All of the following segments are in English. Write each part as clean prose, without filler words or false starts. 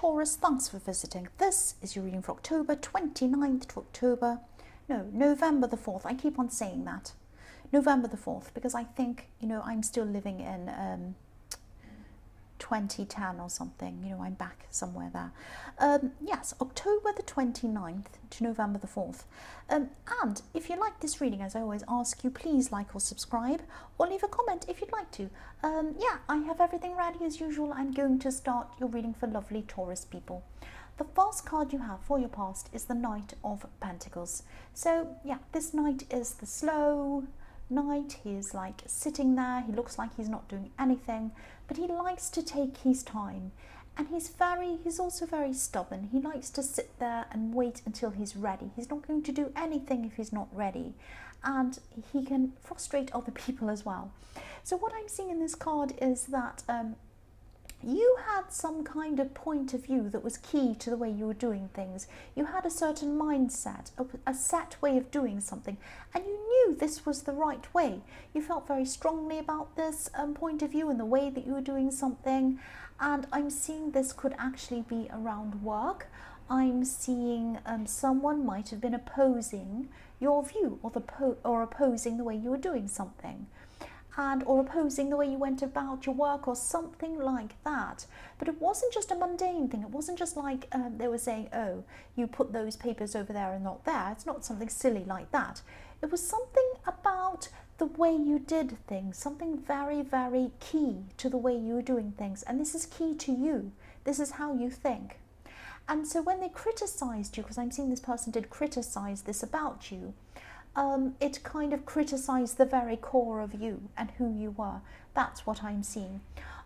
Taurus, thanks for visiting. This is your reading for October 29th to October, no, November the 4th. I keep on saying that. November the 4th, because I think, you know, I'm still living in 2010 or something. You know, I'm back somewhere there. Yes, October the 29th to November the 4th. And if you like this reading, as I always ask you, please like or subscribe, or leave a comment if you'd like to. Yeah, I have everything ready as usual. I'm going to start your reading for lovely Taurus people. The first card you have for your past is the Knight of Pentacles. So yeah, this knight is the slow knight. He is like sitting there. He looks like he's not doing anything, but he likes to take his time, and he's also very stubborn. He likes to sit there and wait until he's ready. He's not going to do anything if he's not ready, and he can frustrate other people as well. So what I'm seeing in this card is that you had some kind of point of view that was key to the way you were doing things. You had a certain mindset, a set way of doing something, and you knew this was the right way. You felt very strongly about this point of view and the way that you were doing something. And I'm seeing this could actually be around work. I'm seeing someone might have been opposing your view, or opposing the way you were doing something, or opposing the way you went about your work, or something like that. But it wasn't just a mundane thing. It wasn't just like they were saying, oh, you put those papers over there and not there. It's not something silly like that. It was something about the way you did things, something very, very key to the way you were doing things. And this is key to you. This is how you think. And so when they criticized you, because I'm seeing this person did criticize this about you, it kind of criticized the very core of you and who you were. That's what I'm seeing.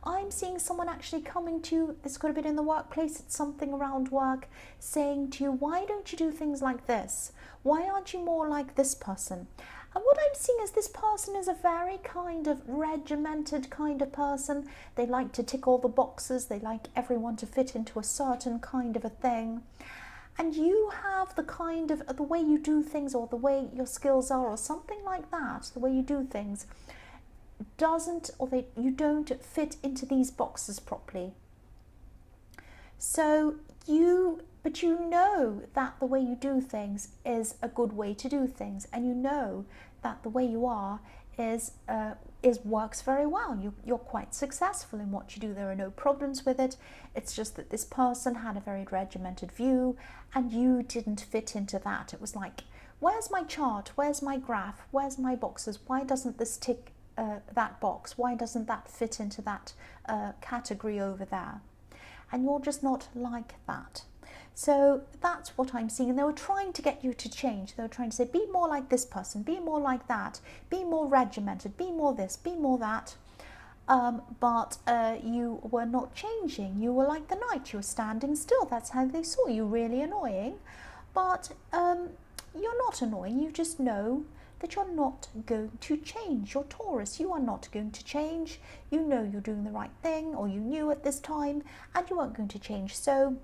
I'm seeing someone actually coming to you. This could have been in the workplace. It's something around work, saying to you, why don't you do things like this? Why aren't you more like this person? And what I'm seeing is this person is a very kind of regimented kind of person. They like to tick all the boxes. They like everyone to fit into a certain kind of a thing. And you have the kind of, the way you do things, or the way your skills are, or something like that, the way you do things you don't fit into these boxes properly. But you know that the way you do things is a good way to do things, and you know that the way you are works very well. You're quite successful in what you do. There are no problems with it. It's just that this person had a very regimented view, and you didn't fit into that. It was like, where's my chart? Where's my graph? Where's my boxes? Why doesn't this tick that box? Why doesn't that fit into that category over there? And you're just not like that. So that's what I'm seeing. And they were trying to get you to change. They were trying to say, be more like this person, be more like that, be more regimented, be more this, be more that. But you were not changing. You were like the knight. You were standing still. That's how they saw you. Really annoying. But you're not annoying. You just know that you're not going to change. You're Taurus. You are not going to change. You know you're doing the right thing, or you knew at this time, and you weren't going to change. So,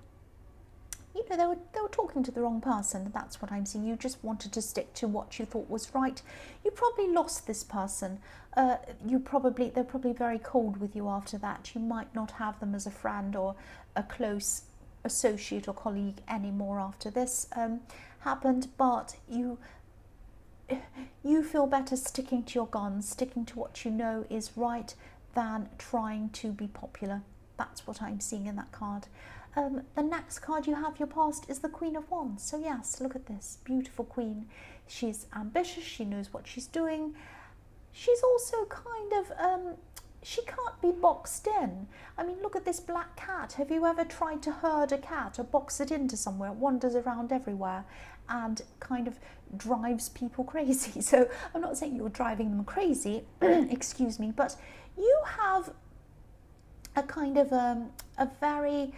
you know, they were talking to the wrong person. That's what I'm seeing. You just wanted to stick to what you thought was right. You probably lost this person. They're probably very cold with you after that. You might not have them as a friend or a close associate or colleague anymore after this happened. But you feel better sticking to your guns, sticking to what you know is right, than trying to be popular. That's what I'm seeing in that card. The next card you have your past is the Queen of Wands. So yes, look at this beautiful queen. She's ambitious. She knows what she's doing. She's also kind of, she can't be boxed in. I mean, look at this black cat. Have you ever tried to herd a cat or box it into somewhere? It wanders around everywhere and kind of drives people crazy. So I'm not saying you're driving them crazy, excuse me, but you have a kind of a very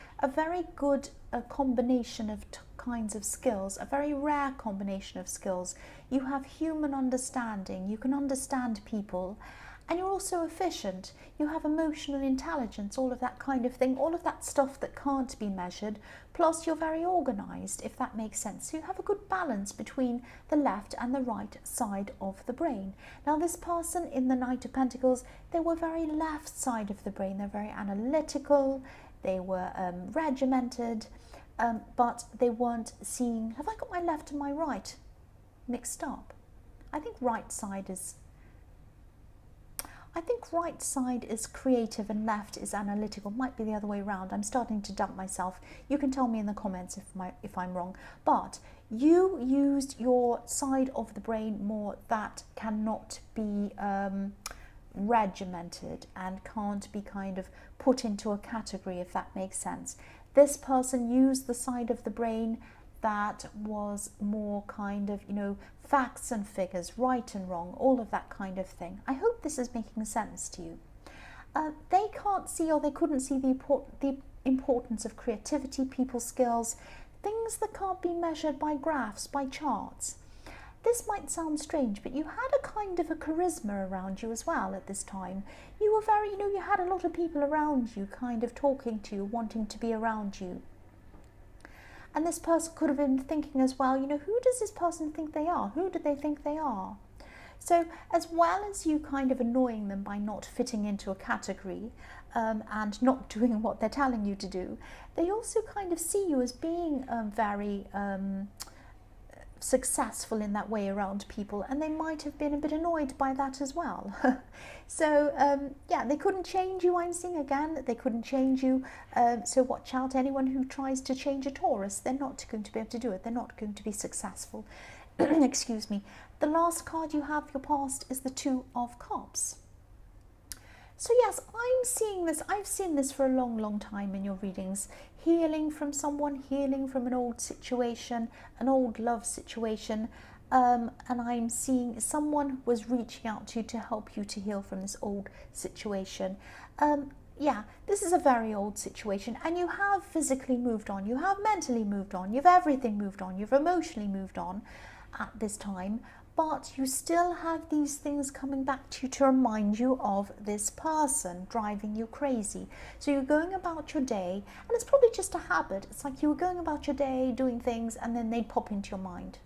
good combination of kinds of skills, a very rare combination of skills. You have human understanding. You can understand people, and you're also efficient. You have emotional intelligence, all of that kind of thing, all of that stuff that can't be measured. Plus you're very organized, if that makes sense. So you have a good balance between the left and the right side of the brain. Now this person in the Knight of Pentacles, they were very left side of the brain. They're very analytical. they were regimented, but they weren't seeing, have I got my left and my right mixed up? I think right side is creative and left is analytical. Might be the other way around. I'm starting to dump myself. You can tell me in the comments if I'm wrong. But you used your side of the brain more that cannot be regimented and can't be kind of put into a category, if that makes sense. This person used the side of the brain that was more kind of, you know, facts and figures, right and wrong, all of that kind of thing. I hope this is making sense to you. They can't see, or they couldn't see, the importance of creativity, people skills, things that can't be measured by graphs, by charts. This might sound strange, but you had a kind of a charisma around you as well at this time. You were very, you know, you had a lot of people around you kind of talking to you, wanting to be around you. And this person could have been thinking as well, you know, who does this person think they are? Who do they think they are? So as well as you kind of annoying them by not fitting into a category and not doing what they're telling you to do, they also kind of see you as being very successful in that way around people, and they might have been a bit annoyed by that as well. So yeah, they couldn't change you. I'm seeing again that they couldn't change you, so watch out, anyone who tries to change a Taurus, they're not going to be able to do it. They're not going to be successful. Excuse me. The last card you have, your past, is the Two of Cups. So yes, I'm seeing this, I've seen this for a long time in your readings. Healing from someone, healing from an old situation, an old love situation. And I'm seeing someone was reaching out to you to help you to heal from this old situation. Yeah, this is a very old situation, and you have physically moved on, you have mentally moved on, you've everything moved on, you've emotionally moved on at this time. But you still have these things coming back to you to remind you of this person driving you crazy. So you're going about your day, and it's probably just a habit. It's like you were going about your day doing things, and then they'd pop into your mind.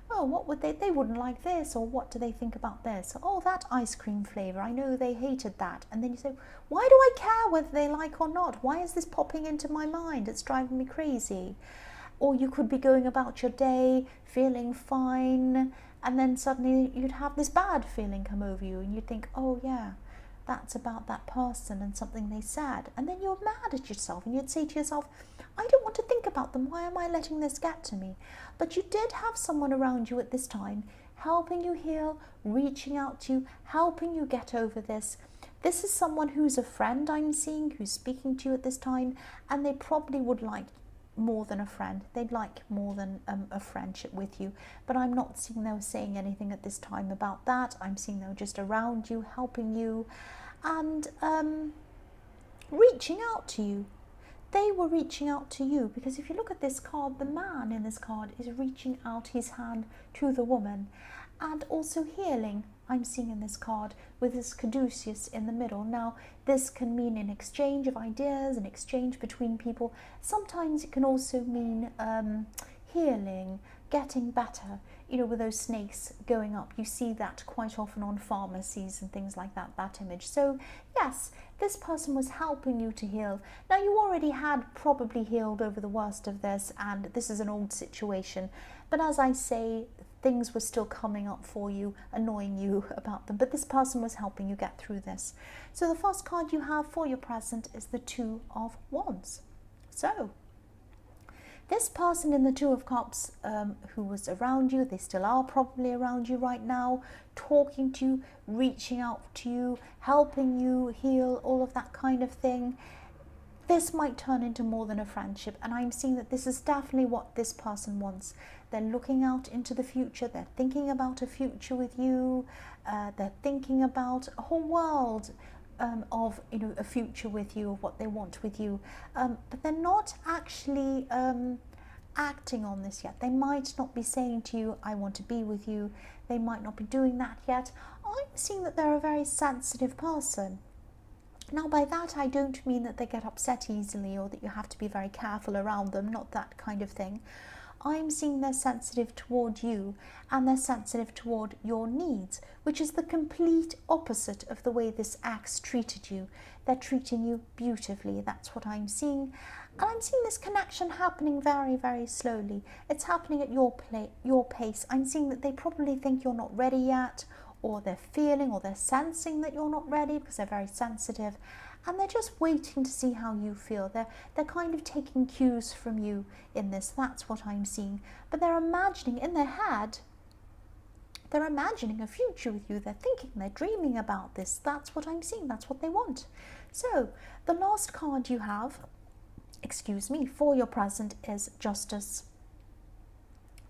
Oh, what would they wouldn't like this, or what do they think about this? Oh, that ice cream flavour, I know they hated that. And then you say, why do I care whether they like or not? Why is this popping into my mind? It's driving me crazy. Or you could be going about your day feeling fine, and then suddenly you'd have this bad feeling come over you, and you'd think, oh yeah, that's about that person and something they said. And then you're mad at yourself, and you'd say to yourself, I don't want to think about them. Why am I letting this get to me? But you did have someone around you at this time helping you heal, reaching out to you, helping you get over this. This is someone who's a friend, I'm seeing, who's speaking to you at this time, and they probably would like more than a friend. They'd like more than a friendship with you, but I'm not seeing them saying anything at this time about that. I'm seeing them just around you, helping you, and reaching out to you. They were reaching out to you, because if you look at this card, the man in this card is reaching out his hand to the woman, and also healing, I'm seeing in this card, with this caduceus in the middle. Now, this can mean an exchange of ideas, an exchange between people. Sometimes it can also mean healing, getting better. You know, with those snakes going up, you see that quite often on pharmacies and things like that, that image. So, yes, this person was helping you to heal. Now, you already had probably healed over the worst of this, and this is an old situation. But as I say, things were still coming up for you, annoying you about them, but this person was helping you get through this. So the first card you have for your present is the Two of Wands. So this person in the Two of Cups who was around you, they still are probably around you right now, talking to you, reaching out to you, helping you heal, all of that kind of thing. This might turn into more than a friendship, and I'm seeing that this is definitely what this person wants. They're looking out into the future, they're thinking about a future with you, they're thinking about a whole world of, you know, a future with you, of what they want with you, but they're not actually acting on this yet. They might not be saying to you, I want to be with you. They might not be doing that yet. I'm seeing that they're a very sensitive person. Now, by that, I don't mean that they get upset easily or that you have to be very careful around them, not that kind of thing. I'm seeing they're sensitive toward you, and they're sensitive toward your needs, which is the complete opposite of the way this ex treated you. they're treating you beautifully. That's what I'm seeing. And I'm seeing this connection happening very, very slowly. It's happening at your pace. I'm seeing that they probably think you're not ready yet, or they're feeling or they're sensing that you're not ready because they're very sensitive. And they're just waiting to see how you feel. They're kind of taking cues from you in this. That's what I'm seeing. But they're imagining in their head, they're imagining a future with you. They're thinking, they're dreaming about this. That's what I'm seeing. That's what they want. So the last card you have, for your present is Justice.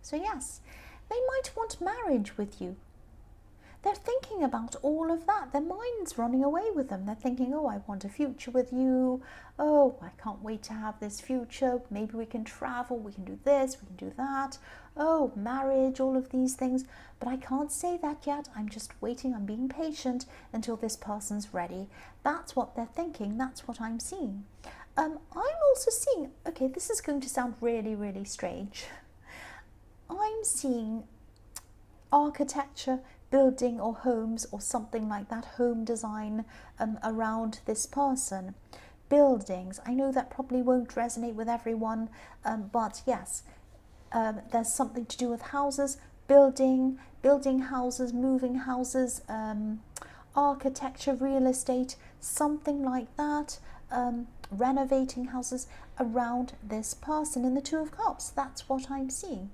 So yes, they might want marriage with you. They're thinking about all of that. Their mind's running away with them. They're thinking, oh, I want a future with you. Oh, I can't wait to have this future. Maybe we can travel. We can do this. We can do that. Oh, marriage, all of these things. But I can't say that yet. I'm just waiting. I'm being patient until this person's ready. That's what they're thinking. That's what I'm seeing. I'm also seeing, okay, this is going to sound really, really strange. I'm seeing architecture, building or homes or something like that, home design around this person. Buildings, I know that probably won't resonate with everyone, but yes, there's something to do with houses, building houses, moving houses, architecture, real estate, something like that, renovating houses around this person in the Two of Cups. That's what I'm seeing.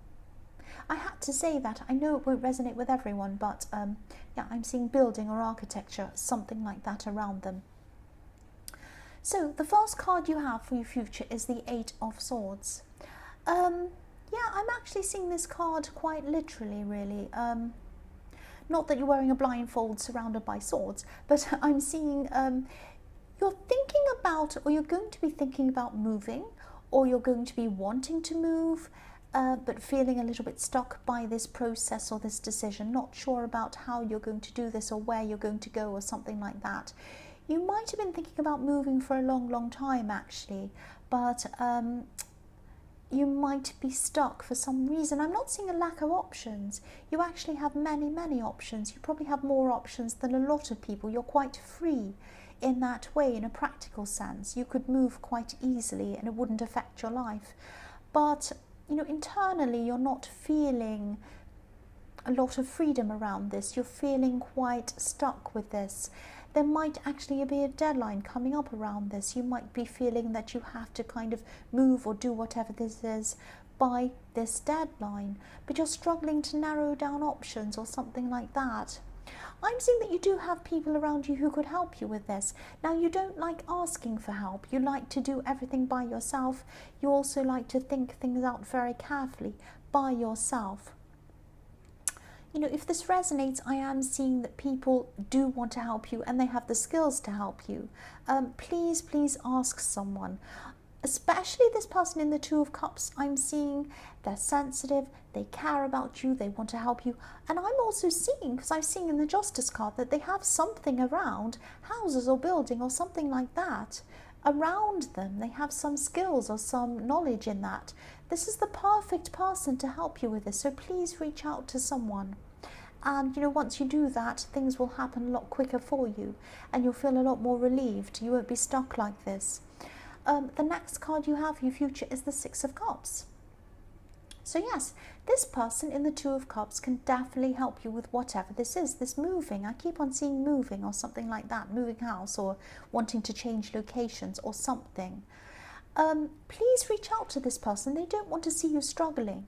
I had to say that. I know it won't resonate with everyone, but yeah, I'm seeing building or architecture, something like that around them. So the first card you have for your future is the Eight of Swords. Yeah, I'm actually seeing this card quite literally, really. Not that you're wearing a blindfold surrounded by swords, but I'm seeing you're thinking about, or you're going to be thinking about moving, or you're going to be wanting to move, but feeling a little bit stuck by this process or this decision, not sure about how you're going to do this or where you're going to go or something like that. You might have been thinking about moving for a long, long time actually, but you might be stuck for some reason. I'm not seeing a lack of options. You actually have many, many options. You probably have more options than a lot of people. You're quite free in that way, in a practical sense. You could move quite easily and it wouldn't affect your life. But you know, internally you're not feeling a lot of freedom around this. You're feeling quite stuck with this. There might actually be a deadline coming up around this. You might be feeling that you have to kind of move or do whatever this is by this deadline, but you're struggling to narrow down options or something like that. I'm seeing that you do have people around you who could help you with this. Now, you don't like asking for help. You like to do everything by yourself. You also like to think things out very carefully by yourself. You know, if this resonates, I am seeing that people do want to help you and they have the skills to help you. Please, please ask someone. Especially this person in the Two of Cups, I'm seeing they're sensitive, they care about you, they want to help you. And I'm also seeing, because I'm seeing in the Justice card, that they have something around, houses or building or something like that, around them. They have some skills or some knowledge in that. This is the perfect person to help you with this, so please reach out to someone. And you know, once you do that, things will happen a lot quicker for you and you'll feel a lot more relieved. You won't be stuck like this. The next card you have for your future is the Six of Cups. So yes, this person in the Two of Cups can definitely help you with whatever this is, this moving. I keep on seeing moving or something like that, moving house or wanting to change locations or something. Please reach out to this person. They don't want to see you struggling.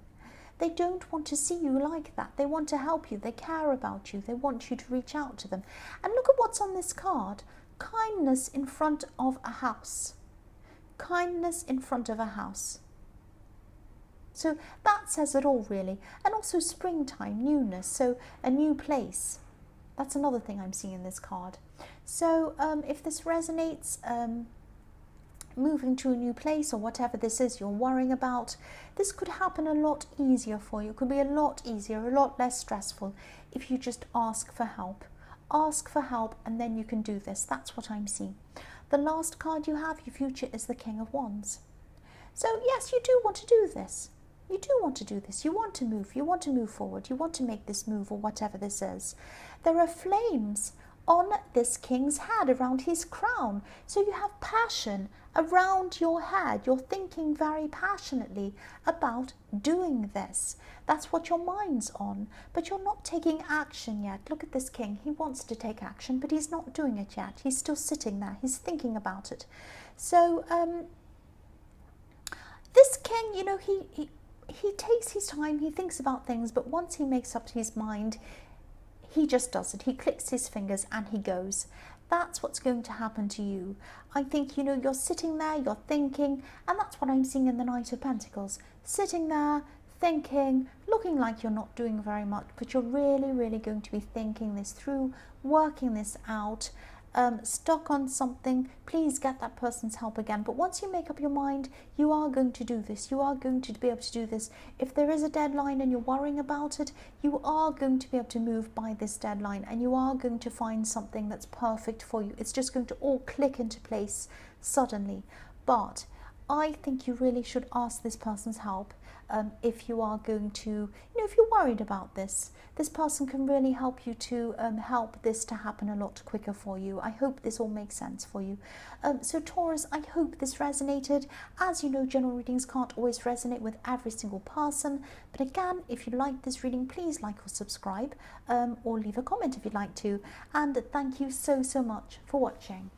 They don't want to see you like that. They want to help you. They care about you. They want you to reach out to them. And look at what's on this card. Kindness in front of a house. Kindness in front of a house. So that says it all, really. And also springtime, newness, so a new place. That's another thing I'm seeing in this card. So if this resonates, moving to a new place or whatever this is you're worrying about, this could happen a lot easier for you. It could be a lot easier, a lot less stressful if you just ask for help. Ask for help and then you can do this. That's what I'm seeing. The last card you have, your future, is the King of Wands. So yes, you do want to do this. You do want to do this. You want to move. You want to move forward. You want to make this move or whatever this is. There are flames on this king's head, around his crown. So you have passion around your head. You're thinking very passionately about doing this. That's what your mind's on, but you're not taking action yet. Look at this king. He wants to take action, but he's not doing it yet. He's still sitting there. He's thinking about it. So this king, you know, he takes his time, he thinks about things, but once he makes up his mind, he just does it. He clicks his fingers and he goes. That's what's going to happen to you. I think, you know, you're sitting there, you're thinking, and that's what I'm seeing in the Knight of Pentacles. Sitting there, thinking, looking like you're not doing very much, but you're really, really going to be thinking this through, working this out. Stuck on something, please get that person's help again. But once you make up your mind, you are going to do this. You are going to be able to do this. If there is a deadline and you're worrying about it, you are going to be able to move by this deadline, and you are going to find something that's perfect for you. It's just going to all click into place suddenly. But I think you really should ask this person's help if you are going to, you know, if you're worried about this. This person can really help you to help this to happen a lot quicker for you. I hope this all makes sense for you. So Taurus, I hope this resonated. As you know, general readings can't always resonate with every single person. But again, if you like this reading, please like or subscribe, or leave a comment if you'd like to. And thank you so, so much for watching.